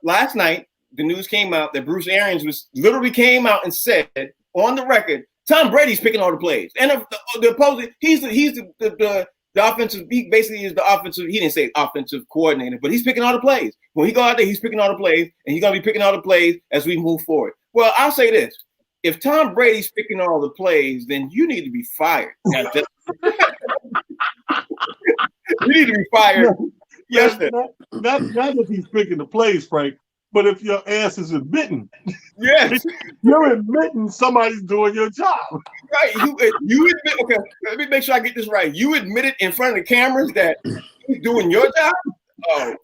Last night, the news came out that Bruce Arians literally came out and said on the record, Tom Brady's picking all the plays. And the opposing, he's the offensive, he basically is the offensive, he didn't say offensive coordinator, but he's picking all the plays. When he go out there, he's picking all the plays, and he's going to be picking all the plays as we move forward. Well, I'll say this. If Tom Brady's picking all the plays, then you need to be fired. You need to be fired. Yes, not if he's picking the plays, Frank, but if your ass is admitting, yes, you're admitting somebody's doing your job. Right. You admit, okay, let me make sure I get this right. You admitted in front of the cameras that he's doing your job? Oh,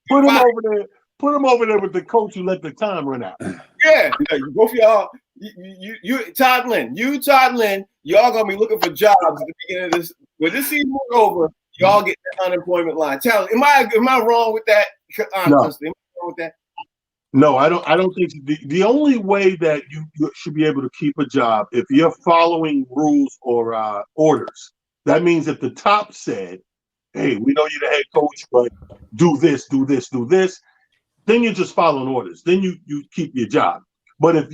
put him over there. Put him over there with the coach who let the time run out. Yeah, both of y'all, you Todd Lynn, y'all gonna be looking for jobs at the beginning of this. When this season is over, y'all get the unemployment line. Tell me, am I wrong with that? Honestly, am I wrong with that? No, I don't think the only way that you should be able to keep a job if you're following rules or orders. That means if the top said, "Hey, we know you're the head coach, but do this, do this, do this," then you're just following orders. Then you keep your job. But if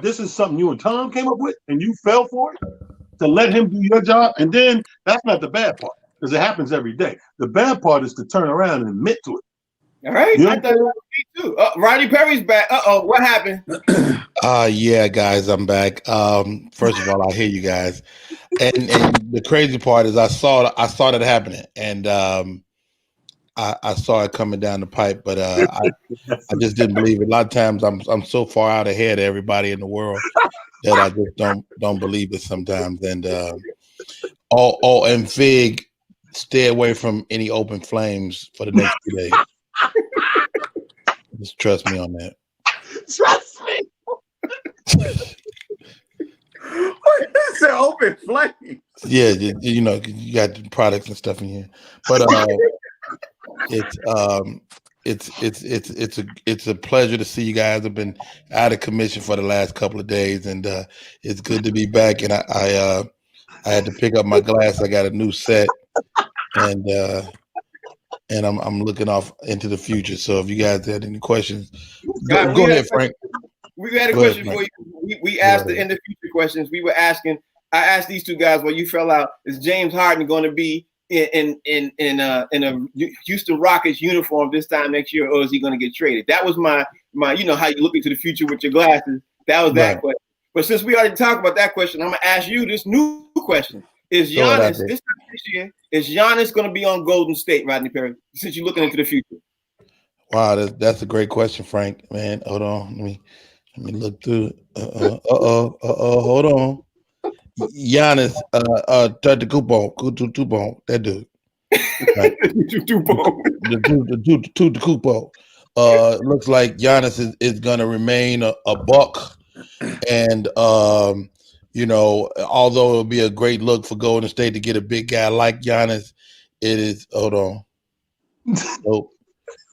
this is something you and Tom came up with, and you fell for it to let him do your job, and then that's not the bad part because it happens every day. The bad part is to turn around and admit to it. All right, I thought it was me too. Rodney Perry's back. What happened? Yeah, guys, I'm back. First of all, I hear you guys, and the crazy part is I saw that happening, and I saw it coming down the pipe, but I just didn't believe it. A lot of times I'm so far out ahead of everybody in the world that I just don't believe it sometimes. And and Fig, stay away from any open flames for the next 2 days. Just trust me on that. Trust me. It's an open flame. Yeah, you know, you got the products and stuff in here, but it's a pleasure to see you guys. I've been out of commission for the last couple of days, and it's good to be back. And I had to pick up my glass. I got a new set, and I'm looking off into the future. So if you guys had any questions, go ahead, Frank. We had a question for you. We asked the in the future questions. We were asking. I asked these two guys while you fell out. Is James Harden going to be in a Houston Rockets uniform this time next year, or is he going to get traded? That was my you know how you look into the future with your glasses. That was that question. But since we already talked about that question, I'm gonna ask you this new question: Is Giannis this year? Is Giannis going to be on Golden State, Rodney Perry? Since you're looking into the future. Wow, that's a great question, Frank. Man, hold on, let me look through it. Hold on. Giannis, Tupon, that dude. Right. the Kupo. Looks like Giannis is gonna remain a buck, and you know, although it'll be a great look for Golden State to get a big guy like Giannis, it is. Hold on, nope,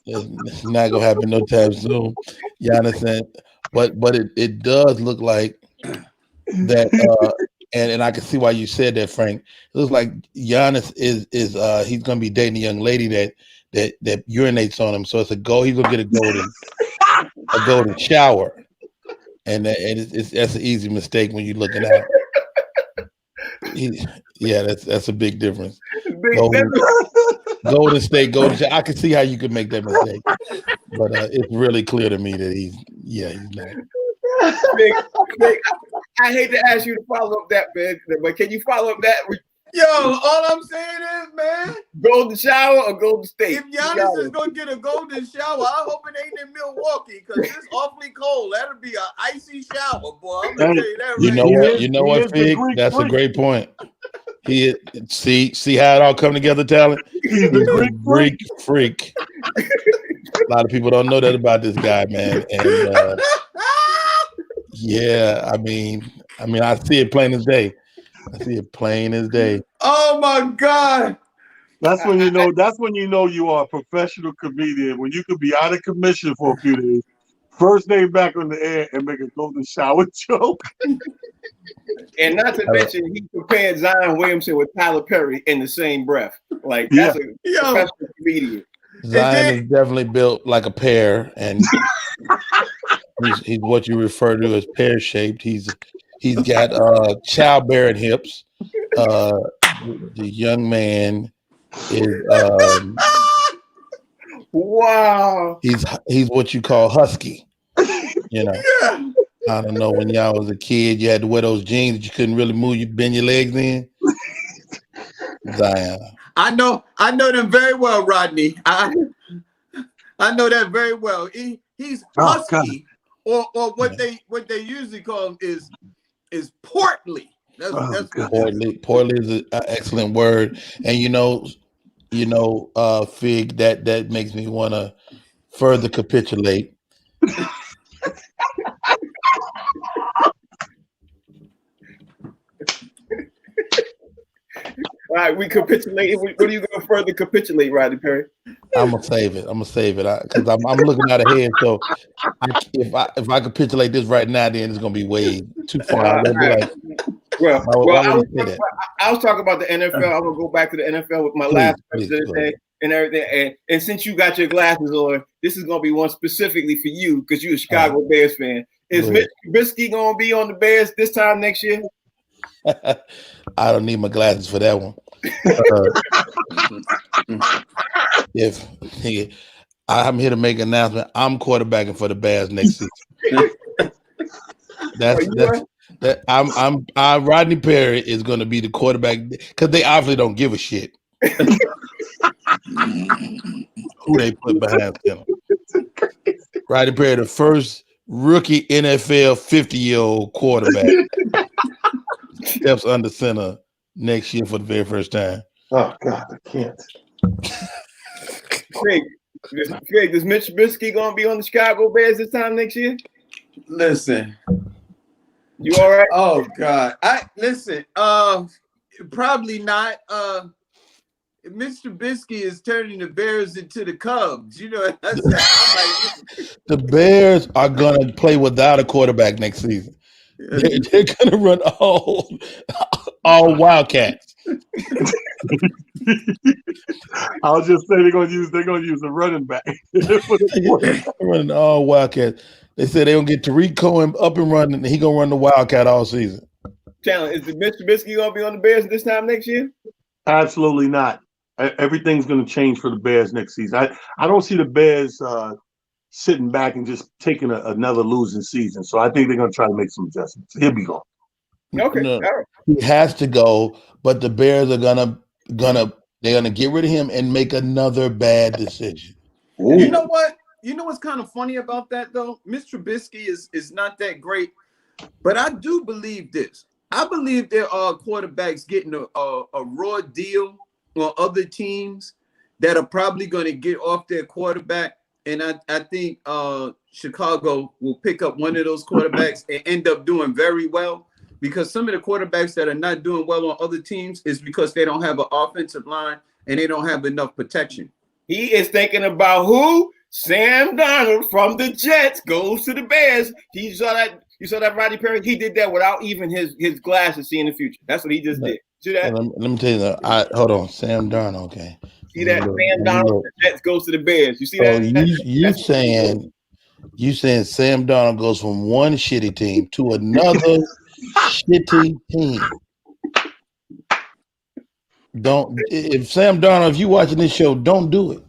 it's not gonna happen no time soon. Giannis said, but it does look like that. And I can see why you said that, Frank. It looks like Giannis is he's gonna be dating a young lady that urinates on him. So it's a goal. He's gonna get a golden shower, and that's an easy mistake when you're looking out. That's a big difference. Golden State, I can see how you could make that mistake, but it's really clear to me that he's not. I hate to ask you to follow up that, man, but can you follow up that? Yo, all I'm saying is, man, Golden shower or Golden State? If Giannis is gonna get a golden shower, I hope it ain't in Milwaukee because it's awfully cold. That'll be an icy shower, boy. I'm gonna tell you that. You know what, Fig? That's a great point. He see how it all come together, talent. He's a Greek freak. A lot of people don't know that about this guy, man. And I mean, I see it plain as day. Oh my God. That's when you know you are a professional comedian, when you could be out of commission for a few days, first day back on the air and make a golden shower joke. And not to mention, he compared Zion Williamson with Tyler Perry in the same breath. Like, that's a professional comedian. Zion is definitely built like a pear, and he's what you refer to as pear-shaped. He's got childbearing hips. The young man is wow. He's what you call husky. You know. Yeah. I don't know, when y'all was a kid, you had to wear those jeans that you couldn't really bend your legs in. Zion. I know them very well, Rodney. I know that very well. He's husky, or what they usually call him is portly. That's portly is an excellent word, and you know, Fig, that makes me want to further capitulate. All right, we capitulate. What are you going to further capitulate, Rodney Perry? I'm gonna save it. Because I'm looking out ahead. So if I capitulate this right now, then it's gonna be way too far. I'm gonna be like, well, why I would you say that? was talking about the NFL. I'm gonna go back to the NFL with my last question of the day and everything. And since you got your glasses on, this is gonna be one specifically for you because you're a Chicago Bears fan. Is Mitch Biscuit gonna be on the Bears this time next year? I don't need my glasses for that one. I'm here to make an announcement. I'm quarterbacking for the Bears next season. Rodney Perry is going to be the quarterback because they obviously don't give a shit who they put behind them. Rodney Perry, the first rookie NFL 50-year-old quarterback, steps under center next year for the very first time. Oh God, I can't. Craig, is Mitch Trubisky gonna be on the Chicago Bears this time next year? Listen, you all right? Oh God, probably not. Mr. Biscuit is turning the Bears into the Cubs. You know, the Bears are gonna play without a quarterback next season. They're gonna run all Wildcats. I'll just say they're gonna use a running back. Running all Wildcats. They said they're gonna get Tariq Cohen up and running, and he gonna run the Wildcat all season. Challenge, is the Mr. Biscuit gonna be on the Bears this time next year? Absolutely not. Everything's gonna change for the Bears next season. I don't see the Bears sitting back and just taking another losing season. So I think they're gonna try to make some adjustments. He'll be gone. Okay, all right. He has to go, but the Bears are gonna get rid of him and make another bad decision. Ooh. You know what? You know what's kind of funny about that though? Mr. Trubisky is not that great, but I do believe this. I believe there are quarterbacks getting a raw deal on other teams that are probably going to get off their quarterback, and I think Chicago will pick up one of those quarterbacks and end up doing very well. Because some of the quarterbacks that are not doing well on other teams is because they don't have an offensive line and they don't have enough protection. He is thinking about who? Sam Darnold from the Jets goes to the Bears. You saw that Rodney Perry? He did that without even his glasses seeing the future. That's what he just did. See that? Let me tell you that. Hold on. Sam Darnold, okay. See that? Sam Darnold, the Jets goes to the Bears. You see that? You saying Sam Darnold goes from one shitty team to another shitty team. If Sam Darnold, if you watching this show, don't do it.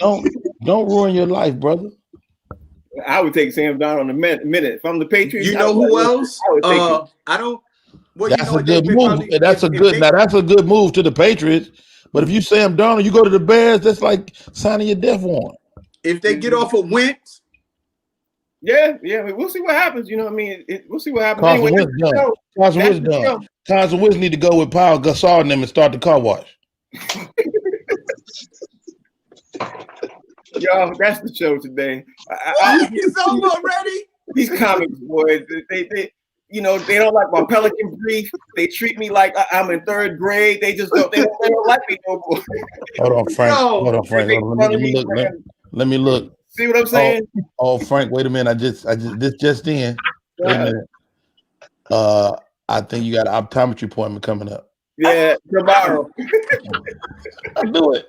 Don't ruin your life, brother. I would take Sam Darnold in a minute. If I'm the Patriots, you know who else? I don't. Well, that's a good move. That's a good move to the Patriots. But if you Sam Darnold, you go to the Bears. That's like signing your death warrant. If they get off of Wentz. Yeah, we'll see what happens. You know what I mean? We'll see what happens. Carson Wentz need to go with Paul Gasol and them and start the car wash. Y'all, that's the show today. It's over already. These comics, boys, they don't like my Pelican brief. They treat me like I'm in third grade. They just don't like me no more. Hold on, Frank. Let me look. See what I'm saying? Oh, Frank, wait a minute. This just in. Wait a minute. I think you got an optometry appointment coming up. Yeah, tomorrow. I knew it.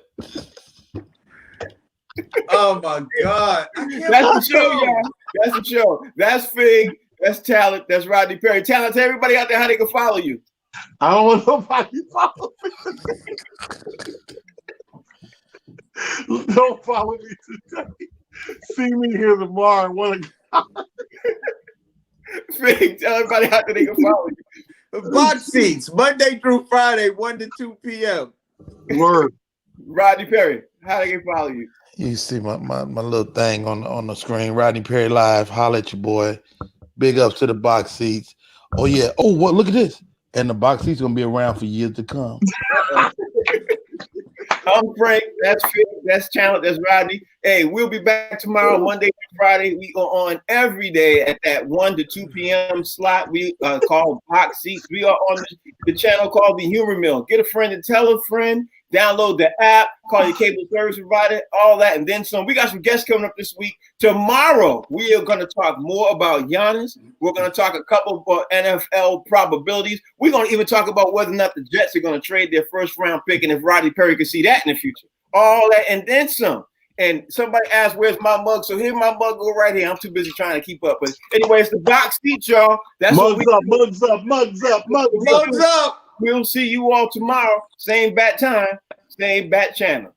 Oh my God. That's the show, y'all. That's the show. That's Fig. That's Talent. That's Rodney Perry. Talent, tell everybody out there how they can follow you. I don't want nobody to follow me. Don't follow me today. See me here tomorrow at 1 o'clock. Fig, tell everybody how they can follow you. Box seats, Monday through Friday, 1 to 2 p.m. Word. Rodney Perry, how they can follow you. You see my little thing on the screen. Rodney Perry Live. Holla at your boy. Big ups to the box seats. Oh, yeah. Oh, what? Look at this. And the box seats going to be around for years to come. I'm Frank. That's Phil. That's Channel. That's Rodney. Hey, we'll be back tomorrow, Monday through Friday. We go on every day at that 1 to 2 p.m. slot. We call Box Seats. We are on the channel called The Humor Mill. Get a friend and tell a friend. Download the app. Call your cable service provider. All that and then some. We got some guests coming up this week. Tomorrow, we are going to talk more about Giannis. We're going to talk a couple of NFL probabilities. We're going to even talk about whether or not the Jets are going to trade their first round pick and if Rodney Perry could see that in the future. All that and then some. And somebody asked, where's my mug? So here's my mug, go right here. I'm too busy trying to keep up. But anyway, it's the Box Seat, y'all. That's mugs up. We'll see you all tomorrow. Same bat time, same bat channel.